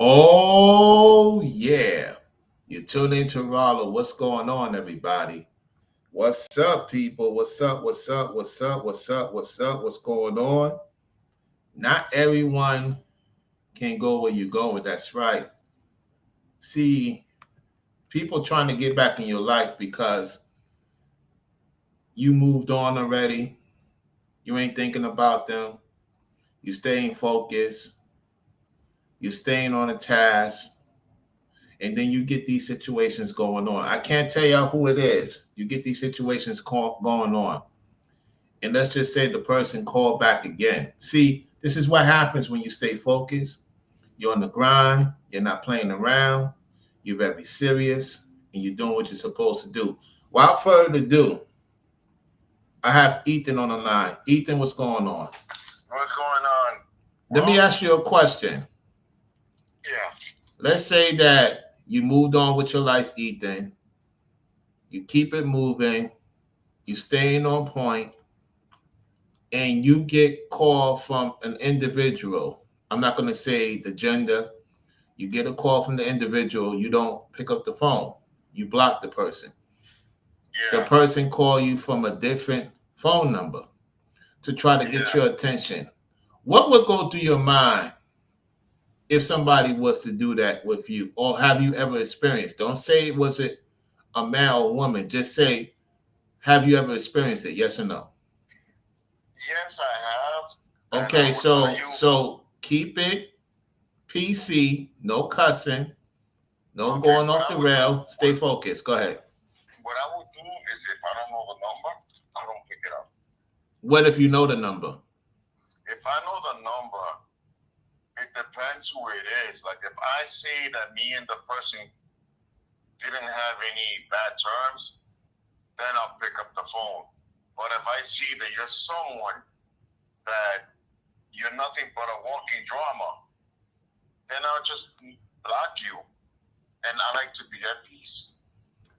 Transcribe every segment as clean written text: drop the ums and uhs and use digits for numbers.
Oh, yeah. You tune into Rollo. What's going on, everybody? What's up, people? What's up? What's up? What's up? What's up? What's up? What's going on? Not everyone can go where you're going. That's right. See, people trying to get back in your life because you moved on already. You ain't thinking about them. You staying focused. You're staying on a task. And then you get these situations going on. I can't tell y'all who it is. You get these situations going on. And let's just say the person called back again. See, this is what happens when you stay focused. You're on the grind. You're not playing around. You're very serious. And you're doing what you're supposed to do. Without further ado, I have Ethan on the line. Ethan, what's going on? What's going on? Let me ask you a question. Yeah. Let's say that you moved on with your life, Ethan. You keep it moving. You staying on point, and you get call from an individual. I'm not going to say the gender. You get a call from the individual. You don't pick up the phone. You block the person. The Yeah. person call you from a different phone number to try to get Yeah. your attention. What would go through your mind if somebody was to do that with you, or have you ever experienced? Don't say was it a man or woman. Just say, have you ever experienced it? Yes or no? Yes, I have. And I Okay, will tell so you, so keep it PC, no cussing, no okay, going off the rail. Stay focused. Go ahead. what I would do is if I don't know the number, I don't pick it up. What if you know the number? If I know the number, it depends who it is. Like if I see that me and the person didn't have any bad terms, then I'll pick up the phone. But if I see that you're someone that you're nothing but a walking drama, then I'll just block you. And I like to be at peace.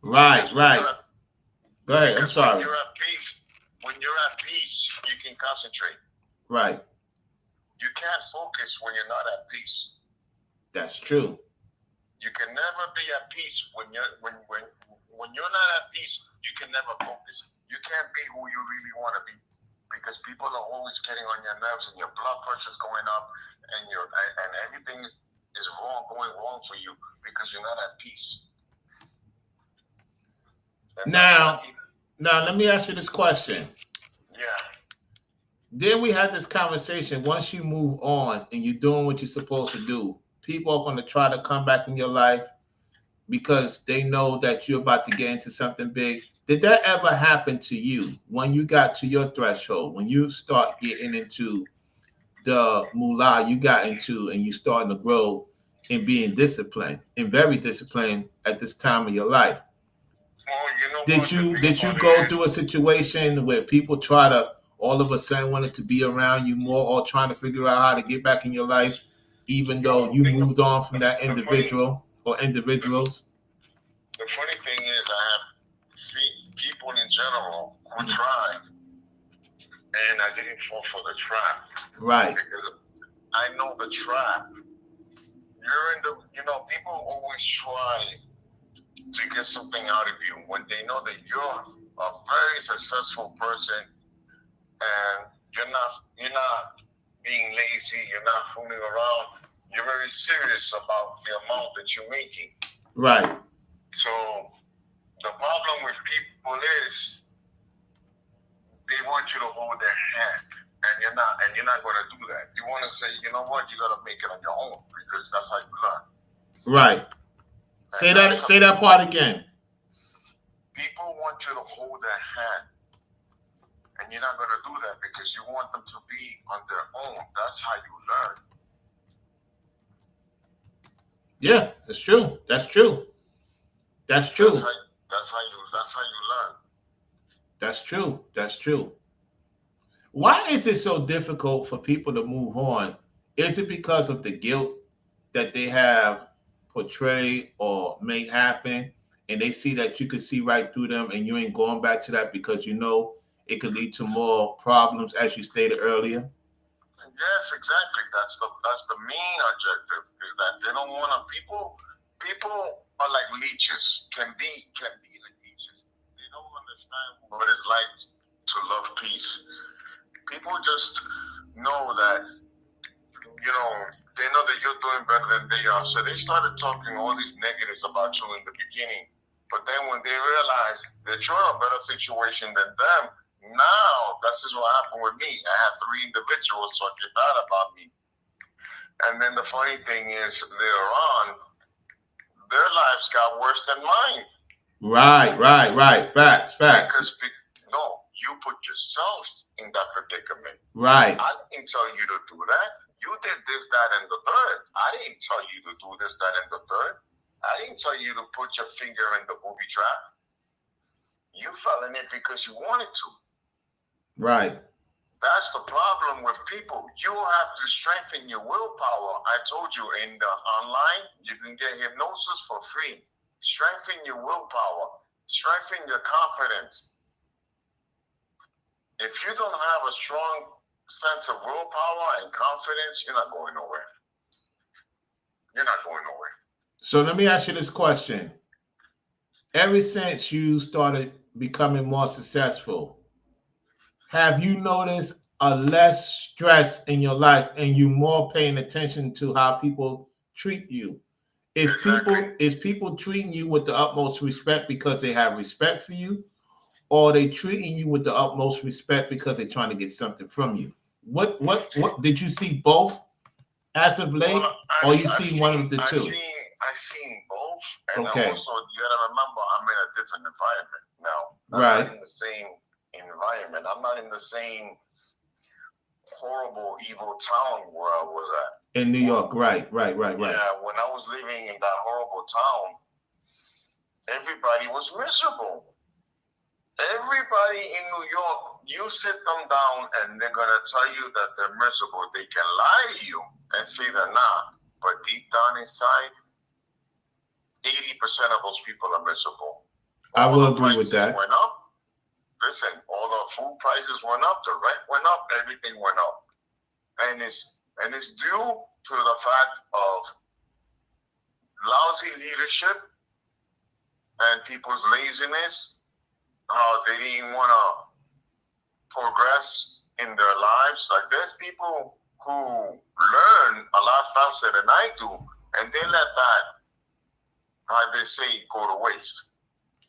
Right, Because when right. you're at, Go ahead. I'm because when sorry. you're at peace, you can concentrate. Right. You can't focus when you're not at peace. That's true. You can never be at peace when you're not at peace. You can never focus. You can't be who you really want to be because people are always getting on your nerves and your blood pressure's going up and everything is going wrong for you because you're not at peace. And that's why Now, now let me ask you this question. yeah. Then we had this conversation. Once you move on and you're doing what you're supposed to do, people are going to try to come back in your life because they know that you're about to get into something big. Did that ever happen to you when you got to your threshold, when you start getting into the moolah you got into and you starting to grow and being disciplined and very disciplined at this time of your life? Well, you know Did what the you thing did you about it go is? through a situation where people try to all of a sudden wanted to be around you more or trying to figure out how to get back in your life, even though Well, you moved on from that the funny individual or the, individuals? the funny thing is I have people in general who tried and I didn't fall for the trap Right, because I know the trap. You're in the, people always try to get something out of you when they know that you're a very successful person and you're not being lazy, you're not fooling around, you're very serious about the amount that you're making. right. So the problem with people is they want you to hold their hand and you're not going to do that. You want to say, you know what, you got to make it on your own because that's how you learn. Right. And that's how Say that part again. people want you to hold their hand, and you're not going to do that because you want them to be on their own. That's how you learn. Yeah, that's true. That's true. That's That's true. how that's how you learn. That's true. That's true. Why is it so difficult for people to move on? Is it because of the guilt that they have portrayed or made happen, and they see that you could see right through them, and you ain't going back to that because you know it could lead to more problems, as you stated earlier? Yes, exactly. That's the main objective, is that they don't want to. People are like leeches. Can be like leeches. They don't understand what it's like to love peace. People just know that, they know that you're doing better than they are, so they started talking all these negatives about you in the beginning. But then when they realize that you're in a better situation than them, now this is what happened with me. I have 3 individuals talking bad about me. And then the funny thing is, later on, their lives got worse than mine. Right. Facts. Because no, you put yourself in that predicament. Right. I didn't tell you to do that. You did this, that, and the third. I didn't tell you to do this, that, and the third. I didn't tell you to put your finger in the booby trap. You fell in it because you wanted to. Right. That's the problem with people. You have to strengthen your willpower. I told you in the online, you can get hypnosis for free. Strengthen your willpower. Strengthen your confidence. If you don't have a strong sense of willpower and confidence, you're not going nowhere. You're not going nowhere. So let me ask you this question. Ever since you started becoming more successful, have you noticed a less stress in your life and you more paying attention to how people treat you? Is people treating you with the utmost respect because they have respect for you? Or are they treating you with the utmost respect because they're trying to get something from you? What did you see both as of late, or you see one of the two? I've seen both, and okay. Also you gotta remember, I'm in a different environment now. I'm right. not in the same environment. I'm not in the same horrible, evil town where I was at. In New York, right. Yeah, when I was living in that horrible town, everybody was miserable. Everybody in New York, you sit them down and they're going to tell you that they're miserable. They can lie to you and say they're not. But deep down inside, 80% of those people are miserable. I will agree with that. Went up. Listen, all the food prices went up, the rent went up, everything went up. And it's due to the fact of lousy leadership and people's laziness. How they didn't want to progress in their lives. Like, there's people who learn a lot faster than I do, and they let that, how they say, go to waste.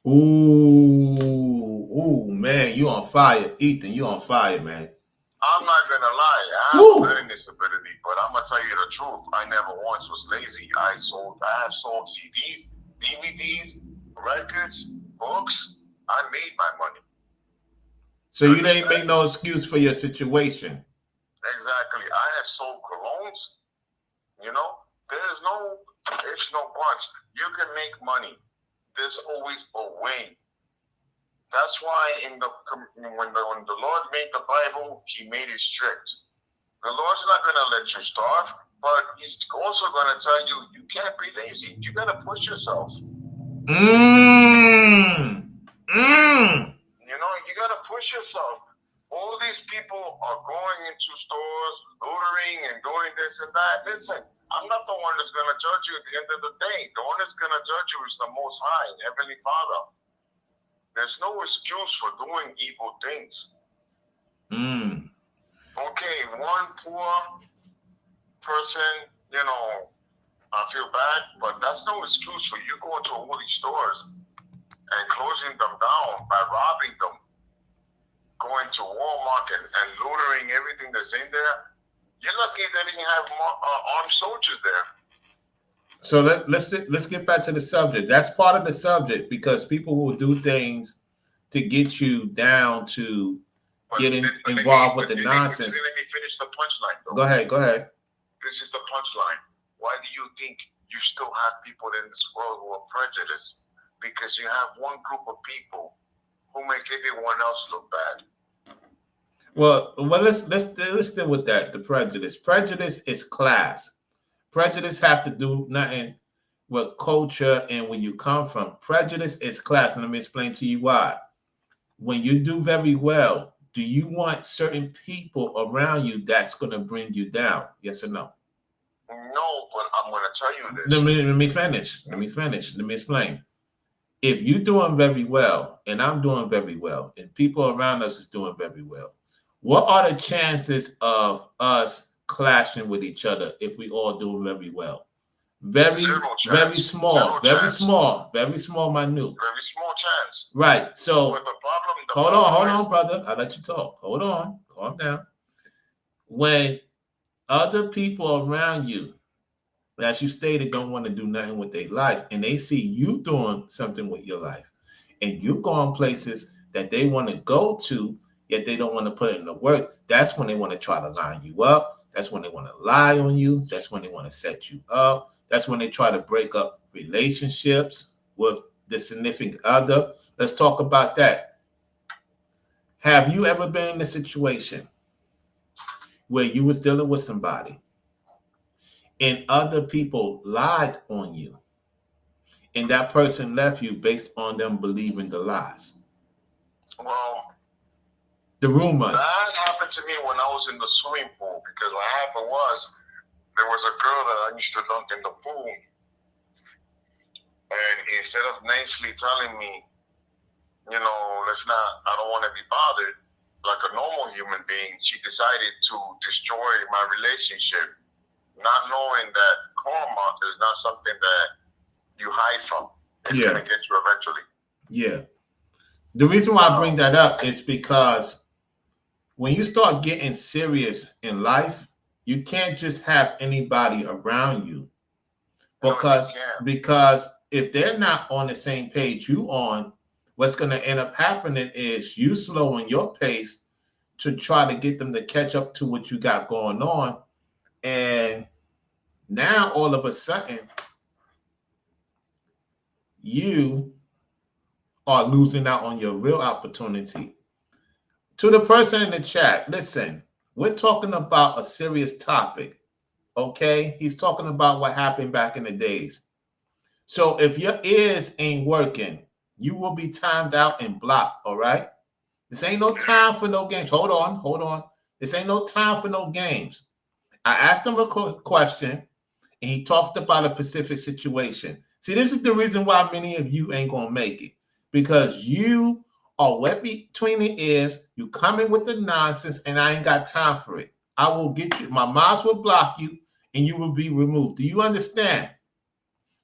Ooh, man, you on fire, Ethan. You on fire, man. I'm not gonna lie, I have a learning disability, but I'm gonna tell you the truth. I never once was lazy. I have sold CDs, DVDs, records, books. I made my money. So you didn't make no excuse for your situation. Exactly. I have sold colognes. There's no ifs, no buts. You can make money. There's always a way. That's why when the Lord made the Bible, He made it strict. The Lord's not going to let you starve, but He's also going to tell you, you can't be lazy. You got to push yourself. You got to push yourself. All these people are going into stores, loitering and doing this and that. Listen, I'm not the one that's going to judge you at the end of the day. The one that's going to judge you is the Most High, Heavenly Father. There's no excuse for doing evil things. Okay, one poor person, I feel bad, but that's no excuse for you going to all these stores and closing them down by robbing them, going to Walmart and loitering everything that's in there. You're lucky they didn't have armed soldiers there. So let's get back to the subject. That's part of the subject, because people will do things to get you down to getting involved with the nonsense. Let me finish the punchline, though. Go ahead. This is the punchline. Why do you think you still have people in this world who are prejudiced? Because you have one group of people who make everyone else look bad. Well, let's deal with that. The prejudice. Prejudice is class. Prejudice have to do nothing with culture and where you come from. Prejudice is class, and let me explain to you why. When you do very well, do you want certain people around you that's going to bring you down? Yes or no? No, but I'm going to tell you this. Let me finish. Let me explain. If you're doing very well and I'm doing very well and people around us is doing very well, what are the chances of us clashing with each other if we all do very well? Very small, very small, minute. Very small chance. Right. So but the hold on, brother. I'll let you talk. Hold on. Calm down. When other people around you, as you stated, don't want to do nothing with their life, and they see you doing something with your life, and you going places that they want to go to, yet they don't want to put in the work, that's when they want to try to line you up. That's when they want to lie on you. That's when they want to set you up. That's when they try to break up relationships with the significant other. Let's talk about that. Have you ever been in a situation where you was dealing with somebody and other people lied on you, and that person left you based on them believing the lies? Well, the rumors. That happened to me when I was in the swimming pool, because what happened was there was a girl that I used to dunk in the pool, and instead of nicely telling me, I don't want to be bothered like a normal human being, she decided to destroy my relationship, not knowing that karma is not something that you hide from. It's going to get you eventually. Yeah. The reason why I bring that up is because when you start getting serious in life, you can't just have anybody around you, because if they're not on the same page you on, what's going to end up happening is you slowing your pace to try to get them to catch up to what you got going on. And now all of a sudden, you are losing out on your real opportunity. To the person in the chat, listen, we're talking about a serious topic, okay? He's talking about what happened back in the days. So if your ears ain't working, you will be timed out and blocked, all right? This ain't no time for no games. Hold on. This ain't no time for no games. I asked him a question, and he talks about a specific situation. See, this is the reason why many of you ain't going to make it, because you are wet between the ears. You coming with the nonsense, and I ain't got time for it. I will get you. My moms will block you, and you will be removed. Do you understand?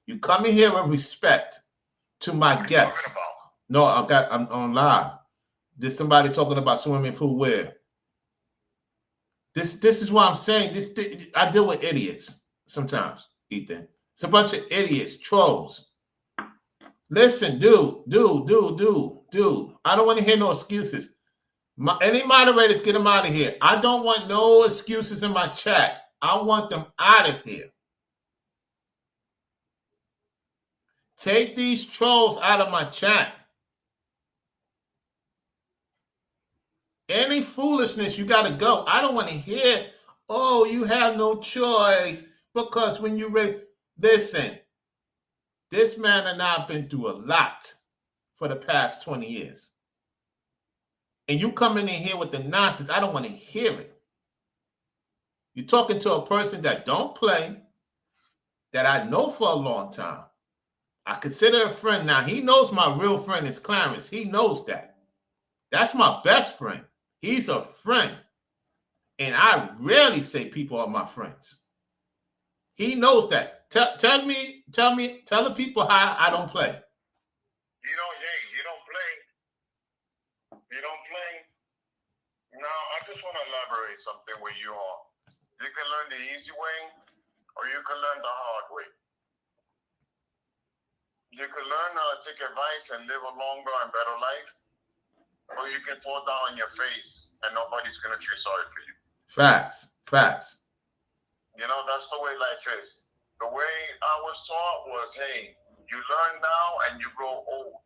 You come in here with respect to my guests. No, I'm on live. There's somebody talking about swimming pool where. This is what I'm saying. I deal with idiots sometimes, Ethan. It's a bunch of idiots, trolls. Listen, dude. I don't want to hear no excuses. Any moderators, get them out of here. I don't want no excuses in my chat. I want them out of here. Take these trolls out of my chat. Any foolishness, you got to go. I don't want to hear, oh, you have no choice because when you listen, this man and I have been through a lot for the past 20 years. And you coming in here with the nonsense, I don't want to hear it. You're talking to a person that don't play, that I know for a long time. I consider a friend. Now, he knows my real friend is Clarence. He knows that. That's my best friend. He's a friend. And I rarely say people are my friends. He knows that. Tell the people how I don't play. You don't play. You don't play. Now, I just want to elaborate something with you all. You can learn the easy way, or you can learn the hard way. You can learn how to take advice and live a longer and better life, or you can fall down on your face and nobody's going to feel sorry for you. Facts. That's the way life is. The way I was taught was, hey, you learn now and you grow old.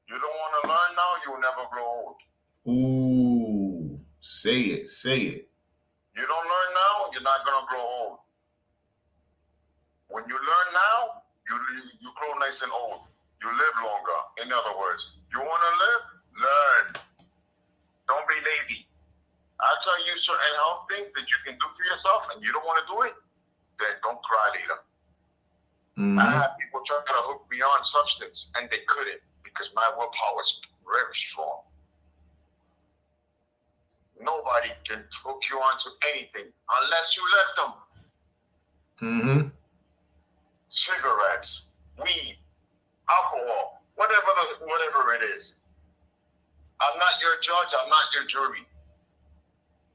You don't want to learn now, you'll never grow old. Ooh, say it. You don't learn now, you're not going to grow old. When you learn now, you grow nice and old. You live longer. In other words, you want to live? Learn. Don't be lazy. I tell you certain health things that you can do for yourself and you don't want to do it, then don't cry later. I had people trying to hook me on substance and they couldn't because my willpower is very strong. Nobody can hook you onto anything unless you let them. Cigarettes, weed, alcohol, whatever it is. I'm not your judge, I'm not your jury.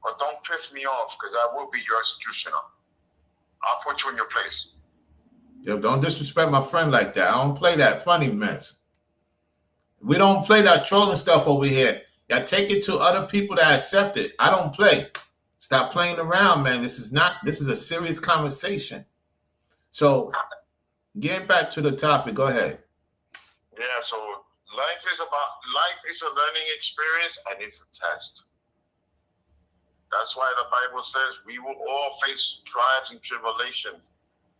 But don't piss me off because I will be your executioner. I'll put you in your place. Yo, don't disrespect my friend like that. I don't play that funny mess. We don't play that trolling stuff over here. Y'all take it to other people that accept it. I don't play. Stop playing around, man. This is a serious conversation. So getting back to the topic, go ahead. Yeah, so life is a learning experience and it's a test. That's why the Bible says we will all face trials and tribulations.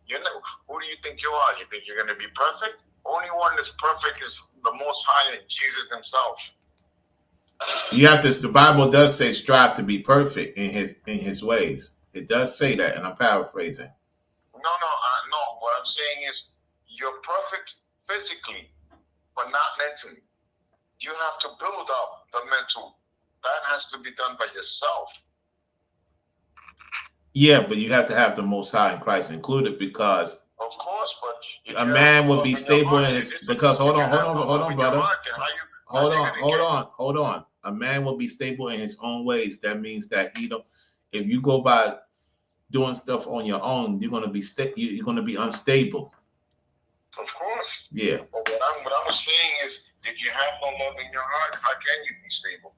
You know, who do you think you are? You think you're going to be perfect? Only one that's perfect is the Most High and Jesus himself. You have to. The Bible does say strive to be perfect in his ways. It does say that, and I'm paraphrasing. No. What I'm saying is you're perfect physically, but not mentally. You have to build up the mental. That has to be done by yourself. Yeah, but you have to have the Most High in Christ included because, of course, but a man will be stable in his. Because hold on, brother. Hold on. A man will be stable in his own ways. That means that he don't. If you go by doing stuff on your own, you're gonna be you're gonna be unstable. Of course. Yeah. But what I'm saying is, if you have no love in your heart, how can you be stable?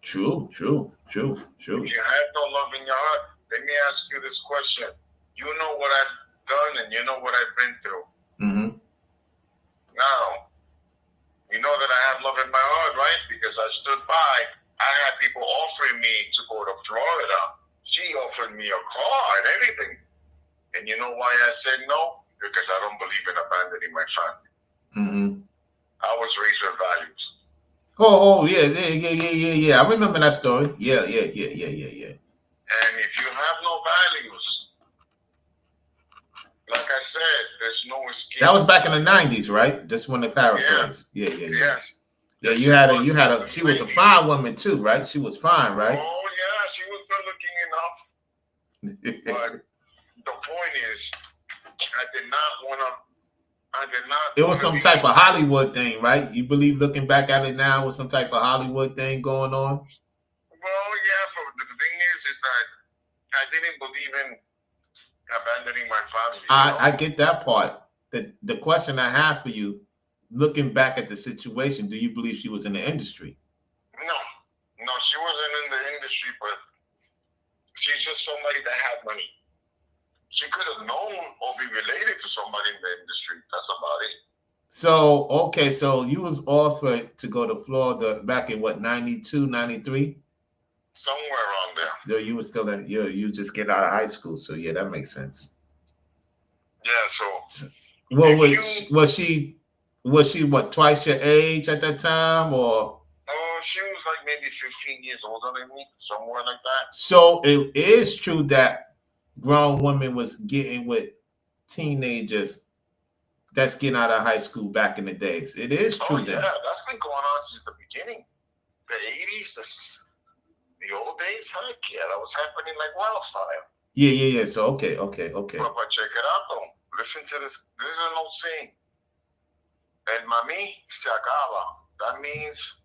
True. If you have no love in your heart, let me ask you this question. You know what I've done and you know what I've been through. Now, you know that I have love in my heart, right? Because I stood by. I had people offering me to go to Florida. She offered me a car and everything. And you know why I said no? Because I don't believe in abandoning my family. I was raised with values. Oh, yeah. I remember that story. Yeah. And if you have no values, like I said, there's no escape. That was back in the 90s, right? Just when they paraphrased. Yeah. Yes. Yeah, you had a. She was a fine woman too, right? She was fine, right? Oh yeah, she was good looking enough. But the point is, I did not. It was some type of Hollywood thing, right? You believe, looking back at it now, was some type of Hollywood thing going on? Well, yeah, but the thing is that I didn't believe in abandoning my family. I get that part. The question I have for you, looking back at the situation, do you believe she was in the industry? No, she wasn't in the industry, but she's just somebody that had money. She could have known or be related to somebody in the industry. That's about it. So, okay, so you was offered to go to Florida back in what, 92, 93? Somewhere around there. Yeah, you were still at, you just get out of high school. So yeah, that makes sense. Yeah, so. Well, was she what, twice your age at that time, or? Oh, she was like maybe 15 years older than me, somewhere like that. So it is true that grown women was getting with teenagers that's getting out of high school back in the days. It is true. Oh, yeah, that's been going on since the beginning. The 80s, the old days, heck yeah, that was happening like wildfire. Yeah. So, okay. But check it out, though. Listen to this. This is an old saying. El mami se acaba. That means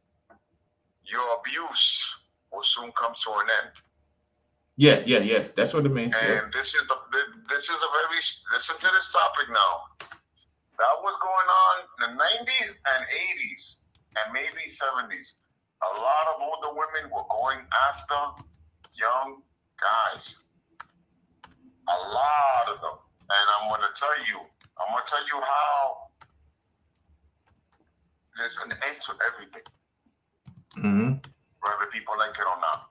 your abuse will soon come to an end. Yeah. That's what it means. And this is a very, listen to this topic now. That was going on in the 90s and 80s and maybe 70s. A lot of older women were going after young guys. A lot of them. And I'm going to tell you how there's an end to everything. Whether people like it or not.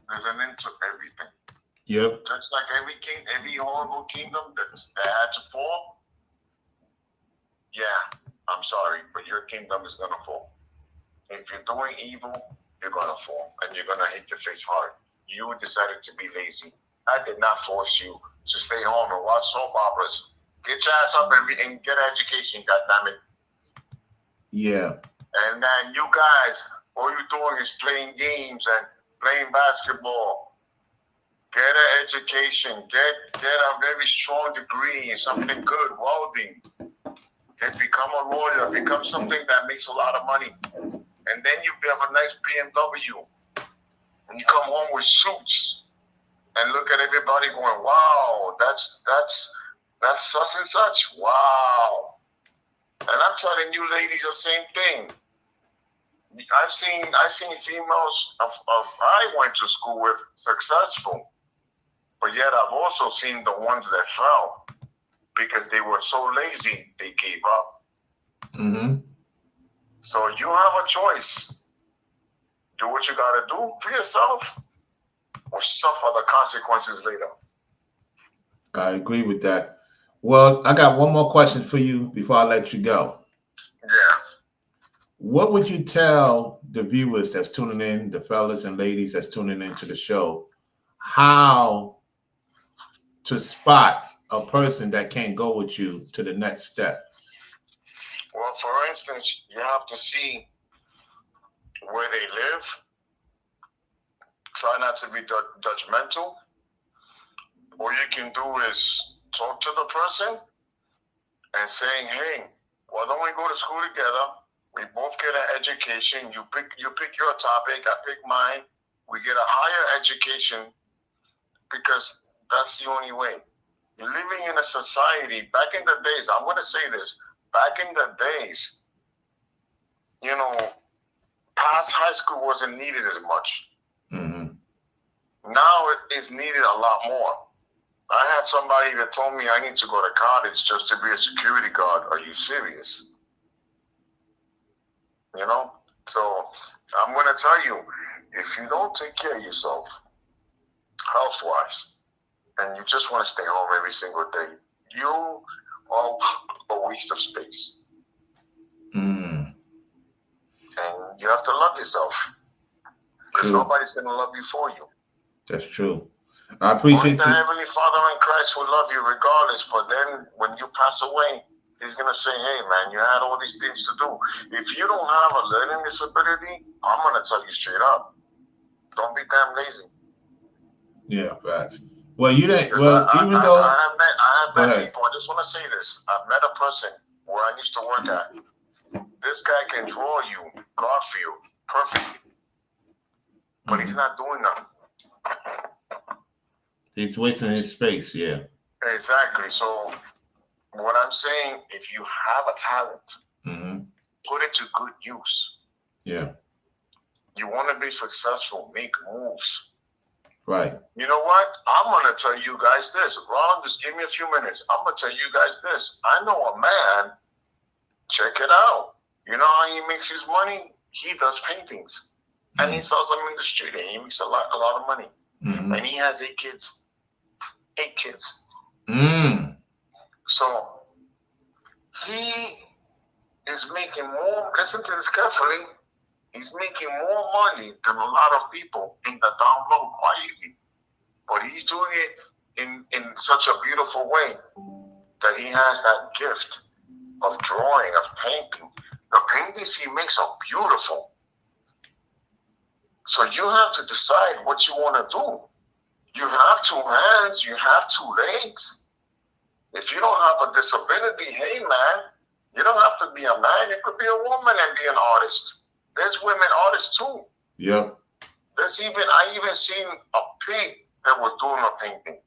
There's an end to everything. Yep. Just like every horrible kingdom that had to fall. Yeah, I'm sorry, but your kingdom is going to fall. If you're doing evil, you're gonna fall and you're gonna hit your face hard. You decided to be lazy. I did not force you to stay home and watch soap operas. Get your ass up and get an education, goddammit. Yeah. And then you guys, all you're doing is playing games and playing basketball. Get an education. Get a very strong degree in something good, welding. And become a lawyer. Become something that makes a lot of money. And then you have a nice BMW. And you come home with suits. And look at everybody going, wow, that's such and such. Wow. And I'm telling you ladies the same thing. I've seen females I went to school with successful, but yet I've also seen the ones that fell because they were so lazy they gave up. Mm-hmm. So you have a choice. Do what you gotta do for yourself or suffer the consequences later. I agree with that. Well, I got one more question for you before I let you go. Yeah. What would you tell the viewers that's tuning in, the fellas and ladies that's tuning into the show, how to spot a person that can't go with you to the next step? Well, for instance, you have to see where they live. Try not to be judgmental. All you can do is talk to the person and saying, hey, why don't we go to school together? We both get an education. You pick your topic, I pick mine. We get a higher education because that's the only way. You're living in a society, back in the days, I'm going to say this, back in the days, past high school wasn't needed as much. Mm-hmm. Now it is needed a lot more. I had somebody that told me I need to go to college just to be a security guard. Are you serious? So I'm going to tell you, if you don't take care of yourself, health-wise, and you just want to stay home every single day, you are a waste of space. Mm. And you have to love yourself. Because nobody's going to love you for you. That's true. I appreciate Only the Heavenly Father in Christ will love you regardless. But then when you pass away, He's going to say, hey, man, you had all these things to do. If you don't have a learning disability, I'm going to tell you straight up, don't be damn lazy. Yeah, facts. Well, you didn't. Well, even though I have met people. I just want to say this. I've met a person where I used to work at. This guy can draw you Garfield perfectly, but he's not doing nothing. He's wasting his space. Yeah. Exactly. So what I'm saying, if you have a talent, put it to good use. Yeah. You want to be successful, make moves. Right. You know what? I'm going to tell you guys this. Ron, just give me a few minutes. I'm going to tell you guys this. I know a man, check it out. You know how he makes his money? He does paintings. And he sells them in the street. And he makes a lot of money. Mm-hmm. And he has 8 kids. 8 kids. So he is making more, listen to this carefully, he's making more money than a lot of people in the down low quietly. But he's doing it in such a beautiful way that he has that gift of drawing, of painting. The paintings he makes are beautiful. So you have to decide what you want to do. You have 2 hands, you have 2 legs. If you don't have a disability, hey man, you don't have to be a man. You could be a woman and be an artist. There's women artists too. Yep. I even seen a pig that was doing a painting.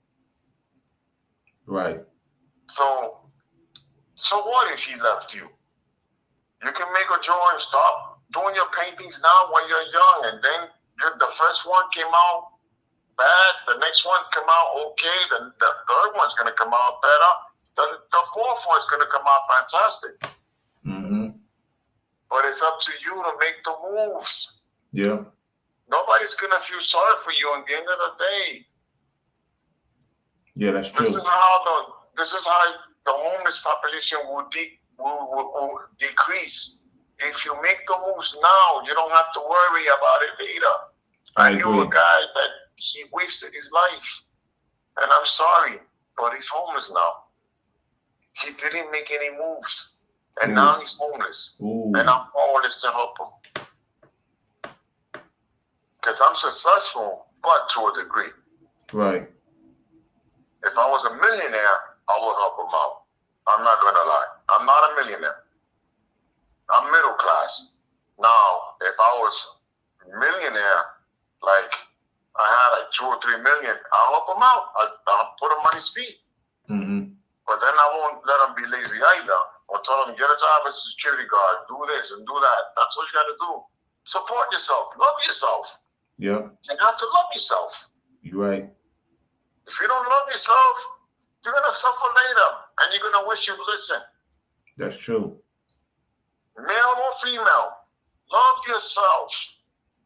Right. So what if he left you? You can make a drawing, stop doing your paintings now when you're young, and then the first one came out bad, the next one come out okay, then the third one's going to come out better, the fourth one's going to come out fantastic. But it's up to you to make the moves. Yeah. Nobody's going to feel sorry for you at the end of the day. Yeah, that's true. This is how the homeless population will decrease if you make the moves now, you don't have to worry about it later. I knew a guy that he wasted his life, and I'm sorry, but he's homeless now. He didn't make any moves, and now he's homeless. And I'm powerless to help him because I'm successful, but to a degree. Right. If I was a millionaire, I would help him out. I'm not gonna lie. I'm not a millionaire. I'm middle class. Now, if I was a millionaire, like I had like 2 or 3 million, I'll help him out. I'll put him on his feet. Mm-hmm. But then I won't let him be lazy either. Or tell him, get a job as a security guard, do this and do that. That's what you gotta do. Support yourself. Love yourself. Yeah. You have to love yourself. You're right. If you don't love yourself, you're gonna suffer later, and you're gonna wish you listened. That's true. Male or female, love yourself.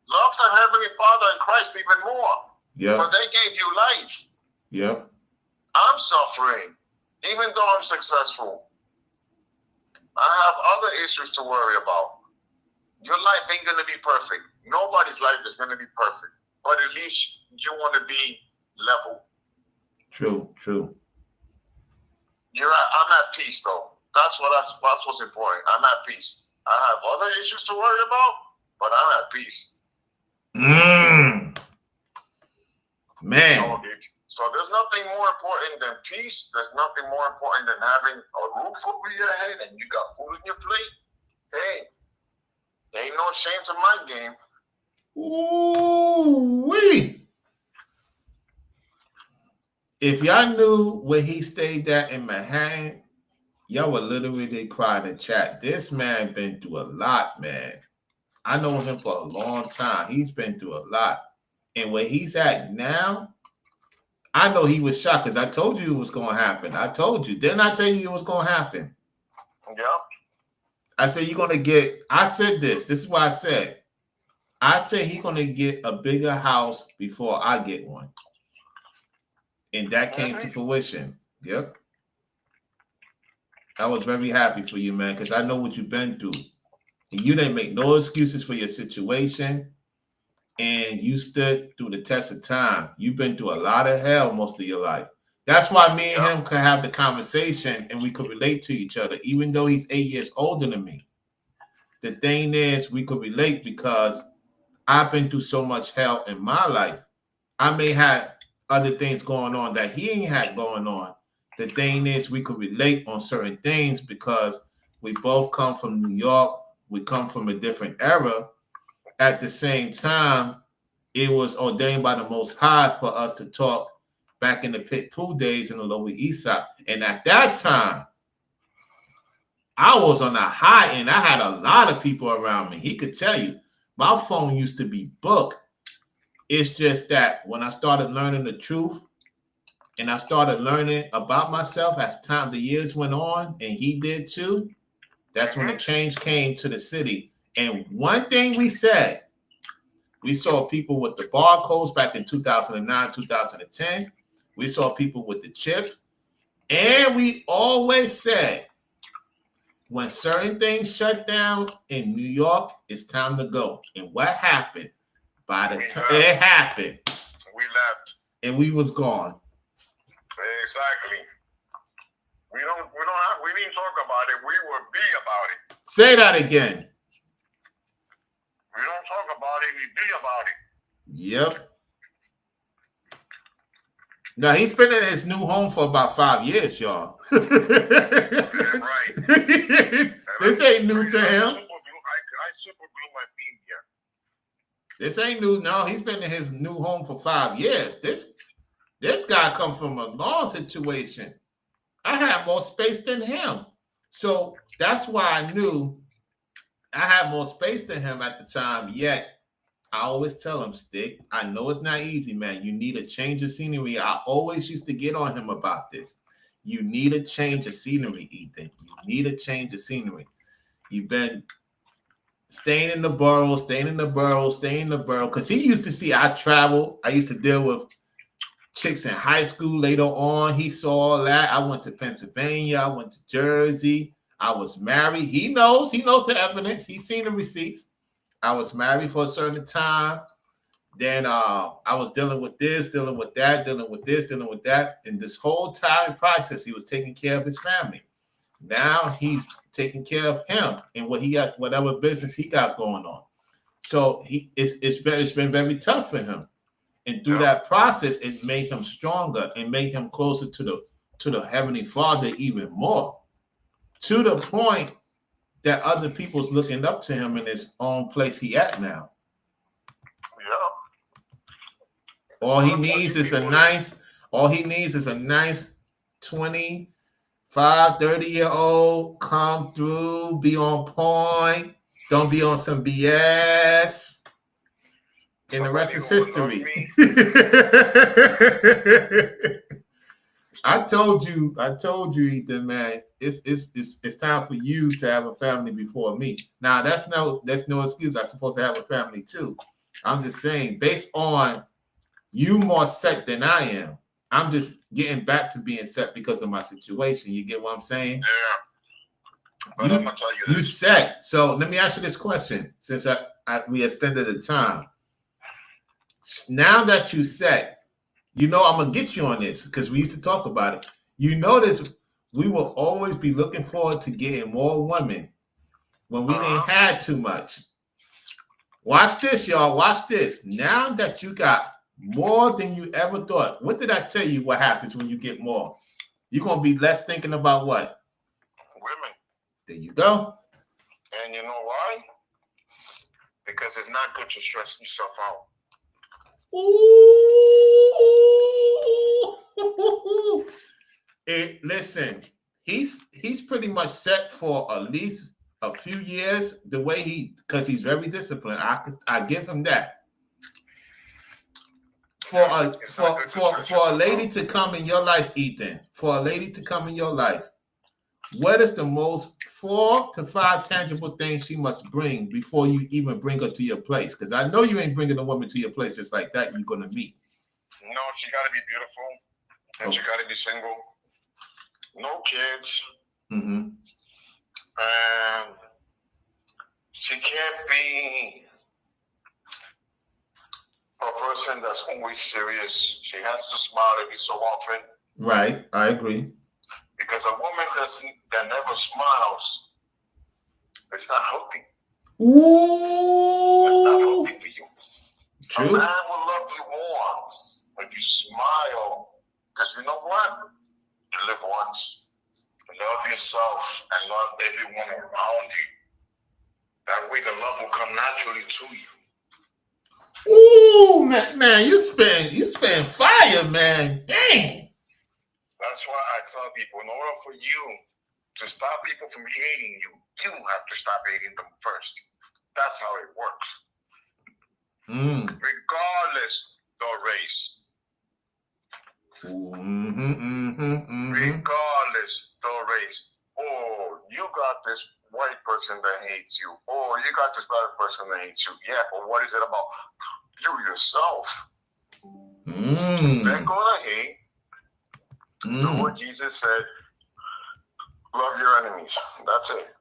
Love the Heavenly Father and Christ even more. Yeah. For they gave you life. Yep. I'm suffering, even though I'm successful. I have other issues to worry about. Your life ain't gonna be perfect. Nobody's life is gonna be perfect. But at least you want to be level. True. I'm at peace though. That's what's important. I'm at peace. I have other issues to worry about, but I'm at peace. Man. So there's nothing more important than peace. There's nothing more important than having a roof over your head and you got food in your plate. Hey, ain't no shame to my game. Ooh-wee. If y'all knew where he stayed at in Manhattan, y'all would literally cry in the chat. This man been through a lot, man. I know him for a long time. He's been through a lot. And where he's at now, I know he was shocked because I told you it was going to happen. I told you. Didn't I tell you it was going to happen? Yeah. I said, you're going to get, I said this. This is what I said. I said he's going to get a bigger house before I get one. And that came to fruition. Yep. I was very happy for you, man, because I know what you've been through. And you didn't make no excuses for your situation. And you stood through the test of time. You've been through a lot of hell most of your life. That's why me and him could have the conversation and we could relate to each other, even though he's 8 years older than me. The thing is, we could relate because I've been through so much hell in my life. I may have other things going on that he ain't had going on. The thing is, we could relate on certain things because we both come from New York. We come from a different era. At the same time, it was ordained by the Most High for us to talk back in the Pit Pool days in the Lower East Side. And at that time, I was on the high end. I had a lot of people around me. He could tell you, my phone used to be booked. It's just that when I started learning the truth and I started learning about myself as the years went on, and he did too, that's when the change came to the city. And one thing we said, we saw people with the barcodes back in 2009, 2010. We saw people with the chip. And we always said, when certain things shut down in New York, it's time to go. And what happened? By the time it happened, we left. And we was gone. Exactly. We didn't talk about it. We will be about it. Say that again. We don't talk about it, we be about it. Yep. Now he's been in his new home for about 5 years, y'all. Yeah, right. This ain't new to him. I super glue my theme here. This ain't new. No, he's been in his new home for 5 years. This guy come from a long situation. I had more space than him. So that's why I knew I had more space than him at the time, yet I always tell him, Stick, I know it's not easy, man. You need a change of scenery. I always used to get on him about this. You need a change of scenery, Ethan. You need a change of scenery. You've been staying in the borough, because he used to see I travel. I used to deal with chicks in high school later on. He saw all that. I went to Pennsylvania. I went to Jersey. I was married. He knows the evidence. He's seen the receipts. I was married for a certain time. Then I was dealing with this, dealing with that, dealing with this, dealing with that. And this whole time process, he was taking care of his family. Now he's taking care of him and what he got, whatever business he got going on. So it's been very tough for him. And through that process, it made him stronger and made him closer to the Heavenly Father even more. To the point that other people's looking up to him in his own place he at now. Yeah. All he needs is a nice 25, 30-year-old, come through, be on point, don't be on some BS. And the rest is history. I told you, Ethan, man, it's time for you to have a family before me. Now that's no excuse. I'm supposed to have a family too. I'm just saying, based on you more set than I am, I'm just getting back to being set because of my situation. You get what I'm saying? Yeah. But I'm gonna tell you this. You set. So let me ask you this question, since we extended the time. Now that you set, you know I'm gonna get you on this because we used to talk about it. You notice we will always be looking forward to getting more women when we ain't had too much. Watch this, y'all. Watch this. Now that you got more than you ever thought, what did I tell you what happens when you get more? You're gonna be less thinking about what? Women. There you go. And you know why? Because it's not good to stress yourself out. Ooh. Listen, he's pretty much set for at least a few years. The way because he's very disciplined. I give him that. For a lady to come in your life, Ethan. For a lady to come in your life, what is the most 4 to 5 tangible things she must bring before you even bring her to your place? Because I know you ain't bringing a woman to your place just like that. You're gonna meet. No, she gotta be beautiful, and she gotta be single, no kids, and she can't be a person that's always serious. She has to smile every so often. Right, I agree. Because a woman that never smiles, it's not healthy. Ooh. It's not healthy for you. True. A man will love you more if you smile. Because you know what? You live once. Love yourself and love everyone around you. That way the love will come naturally to you. Ooh, man, you spend fire, man. Dang. That's why I tell people, in order for you to stop people from hating you, you have to stop hating them first. That's how it works. Regardless the race. Regardless the race. Oh, you got this white person that hates you. Oh, you got this black person that hates you. Yeah, but what is it about? You yourself. Let go of the hate. Do what Jesus said. Love your enemies. That's it.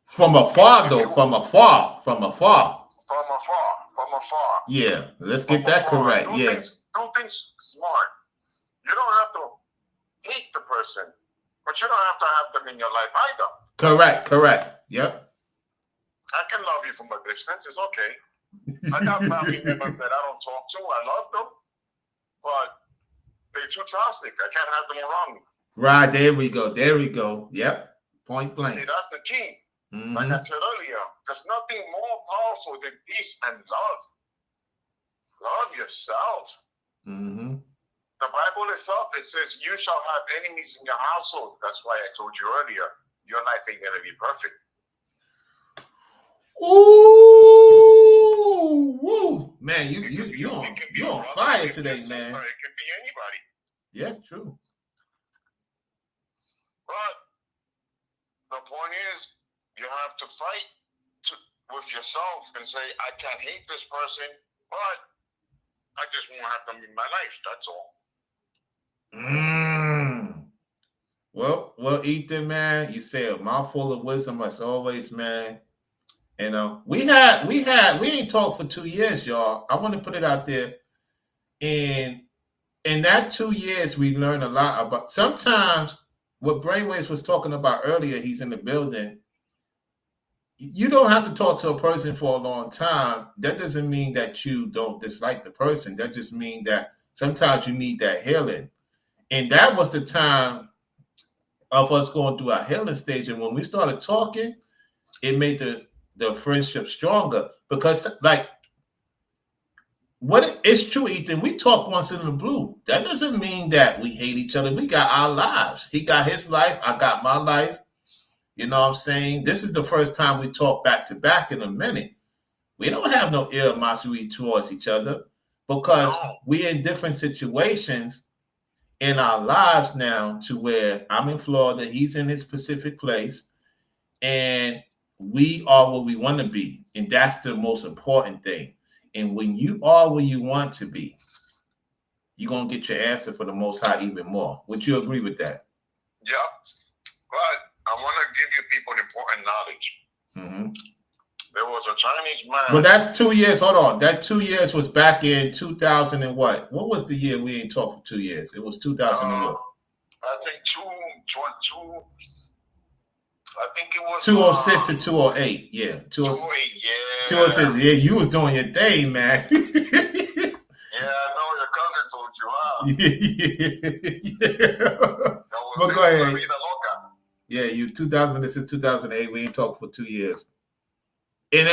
From afar, though. From afar. Yeah, let's get that correct. Do things smart. You don't have to hate the person, but you don't have to have them in your life either. Correct. Yep. I can love you from a distance. It's okay. I got family members that I don't talk to. I love them, but they're too toxic. I can't have them around me. Right, there we go. Yep. Point blank. See, that's the key. Like I said earlier, there's nothing more powerful than peace and love. Love yourself. The Bible itself, it says, you shall have enemies in your household. That's why I told you earlier, your life ain't going to be perfect. Ooh, man, you on fire today, man. It can be anybody. Yeah, true. But the point is, you have to fight with yourself and say, I can't hate this person, but I just won't have them in my life. That's all. Well, Ethan, man, you say a mouthful of wisdom as always, man. And we ain't talked for 2 years, y'all. I want to put it out there. And in that 2 years, we learned a lot about sometimes what Brainwaves was talking about earlier, he's in the building. You don't have to talk to a person for a long time. That doesn't mean that you don't dislike the person. That just means that sometimes you need that healing. And that was the time of us going through our healing stage. And when we started talking, it made the friendship stronger. Because like it's true, Ethan, we talk once in the blue. That doesn't mean that we hate each other. We got our lives. He got his life, I got my life. You know what I'm saying? This is the first time we talk back to back in a minute. We don't have no animosity towards each other because we're in different situations in our lives now, to where I'm in Florida, he's in his specific place, and we are where we want to be. And that's the most important thing. And when you are where you want to be, you're going to get your answer for the Most High even more. Would you agree with that? Yep. But I want to give you people important knowledge. Mm-hmm. There was a Chinese man. But that's 2 years. Hold on. That 2 years was back in 2000 and what? What was the year we ain't talked for 2 years? It was 2000 and what? I think I think it was 206 to 208. Yeah. 208, yeah. 206. Yeah, you was doing your thing, man. Yeah, I know your cousin told you, huh? Yeah. But go ahead. Yeah, 2000, this is 2008. We ain't talked for 2 years. And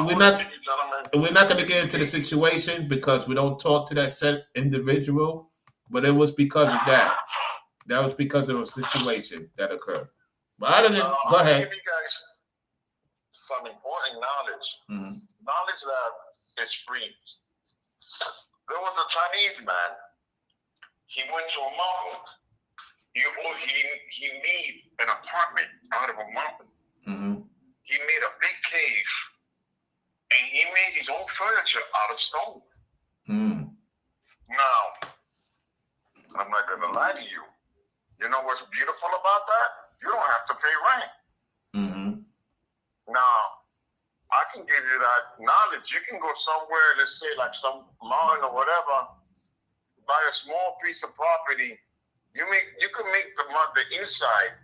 we're not going to get into the situation because we don't talk to that set individual, but it was because of that. That was because of a situation that occurred. But other than, go ahead. I'll give you guys some important knowledge. Mm-hmm. Knowledge that is free. There was a Chinese man. He went to a mountain. He made an apartment out of a mountain. Mm-hmm. He made a big cave, and he made his own furniture out of stone. Mm. Now, I'm not going to lie to you. You know what's beautiful about that? You don't have to pay rent. Mm-hmm. Now, I can give you that knowledge. You can go somewhere, let's say like some mountain or whatever, buy a small piece of property. You can make the inside.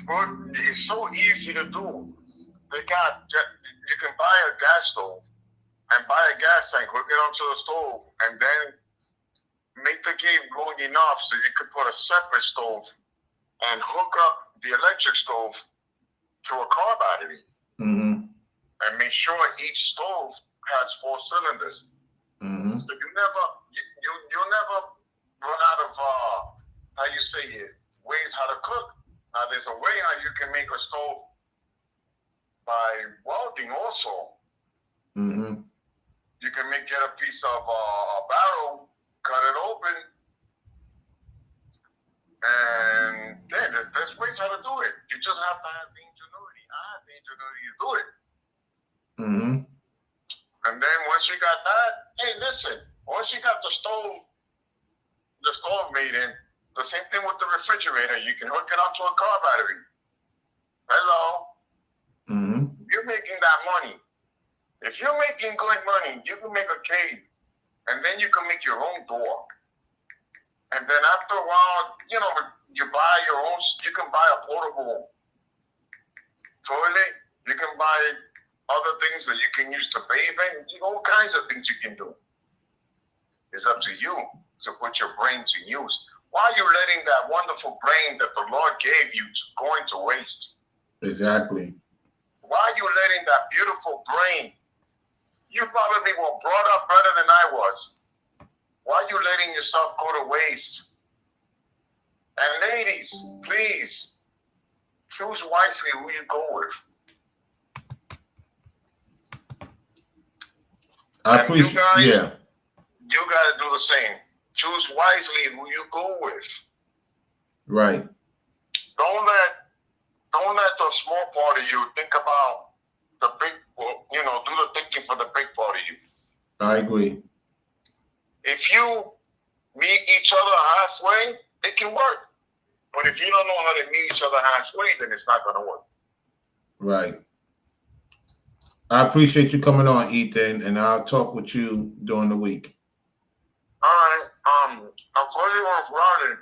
But it's so easy to do. You can buy a gas stove and buy a gas tank, hook it onto the stove, and then make the cave long enough so you could put a separate stove and hook up the electric stove to a car battery. Mm-hmm. And make sure each stove has 4 cylinders. Mm-hmm. So you never run out of ways how to cook. Now there's a way how you can make a stove by welding also. Mm-hmm. You can get a piece of a barrel, cut it open, and then there's ways how to do it. You just have to have the ingenuity. I have the ingenuity to do it. Mm-hmm. And then once you got that, hey, listen, once you got the stove made in, the same thing with the refrigerator. You can hook it onto a car battery. Hello. Mm-hmm. You're making that money. If you're making good money, you can make a cave, and then you can make your own door. And then after a while, you buy your own. You can buy a portable toilet. You can buy other things that you can use to bathe in. All kinds of things you can do. It's up to you to put your brain to use. Why are you letting that wonderful brain that the Lord gave you go into waste? Exactly. Why are you letting that beautiful brain? You probably were brought up better than I was. Why are you letting yourself go to waste? And ladies, please, choose wisely who you go with. I appreciate, yeah. You got to do the same. Choose wisely who you go with. Right. Don't let the small part of you think about the big, do the thinking for the big part of you. I agree. If you meet each other halfway, it can work. But if you don't know how to meet each other halfway, then it's not gonna work. Right. I appreciate you coming on, Ethan, and I'll talk with you during the week. All right. I'll call you on Friday.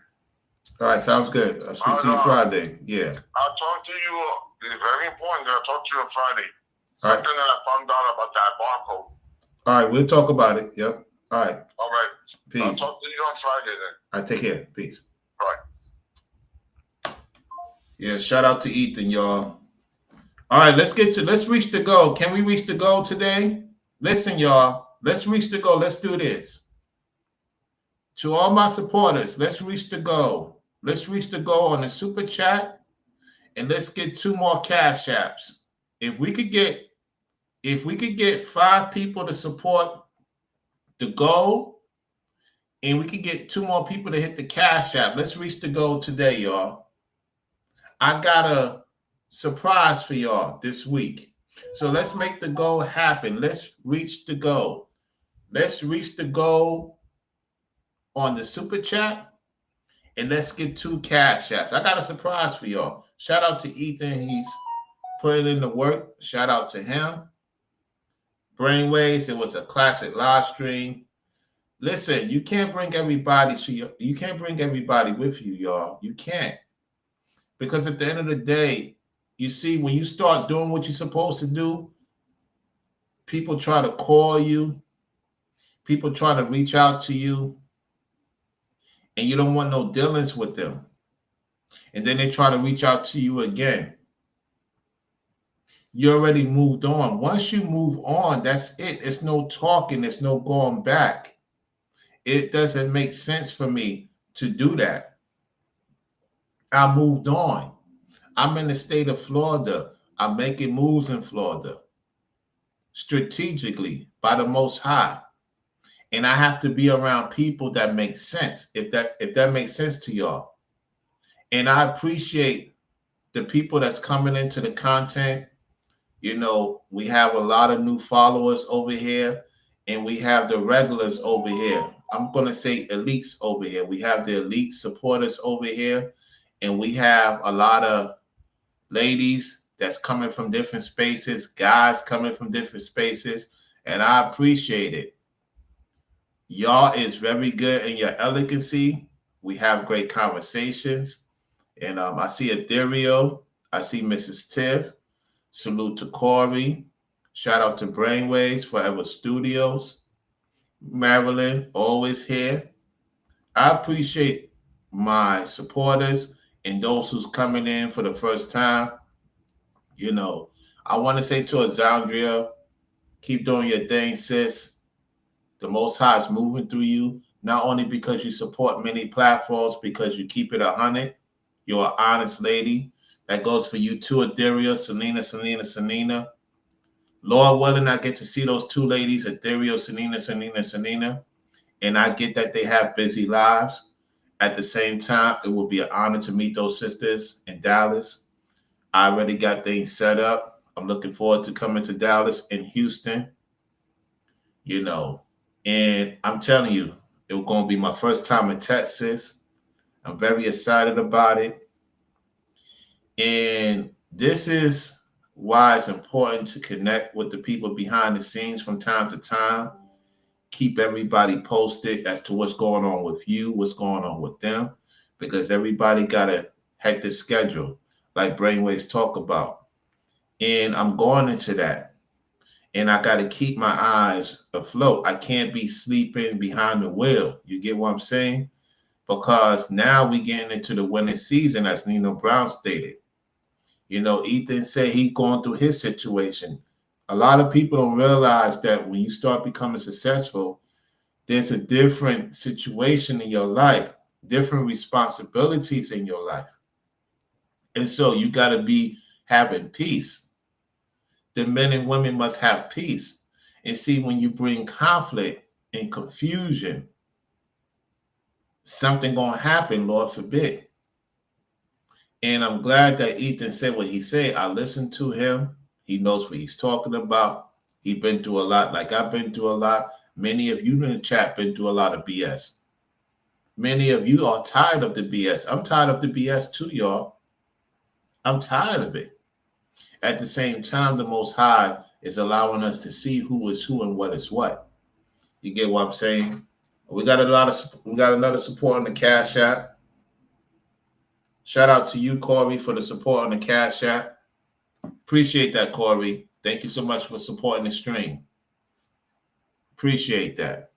All right, sounds good. I'll speak to you Friday. Yeah. I'll talk to you. It's very important. I'll talk to you on Friday. Something that I found out about that barcode. All right, we'll talk about it. Yep. All right. All right. Peace. I'll talk to you on Friday then. All right, take care. Peace. All right. Yeah, shout out to Ethan, y'all. All right, let's reach the goal. Can we reach the goal today? Listen, y'all, let's reach the goal. Let's do this. To all my supporters, let's reach the goal. Let's reach the goal on the super chat, and let's get 2 more cash apps. If we could get 5 people to support the goal, and we could get 2 more people to hit the cash app, let's reach the goal today, y'all. I got a surprise for y'all this week. So let's make the goal happen. Let's reach the goal. Let's reach the goal on the super chat, and let's get 2 cash apps. I got a surprise for y'all. Shout out to Ethan. He's putting in the work. Shout out to him. Brainwaves, it was a classic live stream. Listen, you can't bring everybody you can't bring everybody with you, y'all. You can't. Because at the end of the day, you see, when you start doing what you're supposed to do, people try to call you, people try to reach out to you, and you don't want no dealings with them. And then they try to reach out to you again. You already moved on. Once you move on, that's it. It's no talking. There's no going back. It doesn't make sense for me to do that. I moved on. I'm in the state of Florida. I'm making moves in Florida strategically by the Most High. And I have to be around people that make sense, if that makes sense to y'all. And I appreciate the people that's coming into the content. You know, we have a lot of new followers over here, and we have the regulars over here. I'm going to say elites over here. We have the elite supporters over here, and we have a lot of ladies that's coming from different spaces, guys coming from different spaces, and I appreciate it. Y'all is very good in your elegancy. We have great conversations, and I see Ethereal. I see Mrs. Tiff. Salute to Corey. Shout out to Brainwaves, Forever Studios. Marilyn, always here. I appreciate my supporters and those who's coming in for the first time. You know, I want to say to Azandria, keep doing your thing, sis. The Most High is moving through you, not only because you support many platforms, because you keep it 100. You're an honest lady. That goes for you too, Ethereal, Selena. Lord willing, I get to see those 2 ladies, Ethereal, Selena. And I get that they have busy lives. At the same time, it will be an honor to meet those sisters in Dallas. I already got things set up. I'm looking forward to coming to Dallas and Houston. You know, and I'm telling you, it's going to be my first time in Texas. I'm very excited about it. And this is why it's important to connect with the people behind the scenes from time to time. Keep everybody posted as to what's going on with you, what's going on with them, because everybody got a hectic schedule, like Brainwaves talk about. And I'm going into that. And I got to keep my eyes afloat. I can't be sleeping behind the wheel. You get what I'm saying? Because now we getting into the winter season, as Nino Brown stated. You know, Ethan said he going through his situation. A lot of people don't realize that when you start becoming successful, there's a different situation in your life, different responsibilities in your life. And so you got to be having peace. The men and women must have peace. And see, when you bring conflict and confusion, something going to happen, Lord forbid. And I'm glad that Ethan said what he said. I listened to him. He knows what he's talking about. He's been through a lot, like I've been through a lot. Many of you in the chat been through a lot of BS. Many of you are tired of the BS. I'm tired of the BS too, y'all. I'm tired of it. At the same time, the Most High is allowing us to see who is who and what is what. You get what I'm saying? We got another support on the Cash App. Shout out to you, Corey, for the support on the Cash App. Appreciate that, Corey. Thank you so much for supporting the stream. Appreciate that.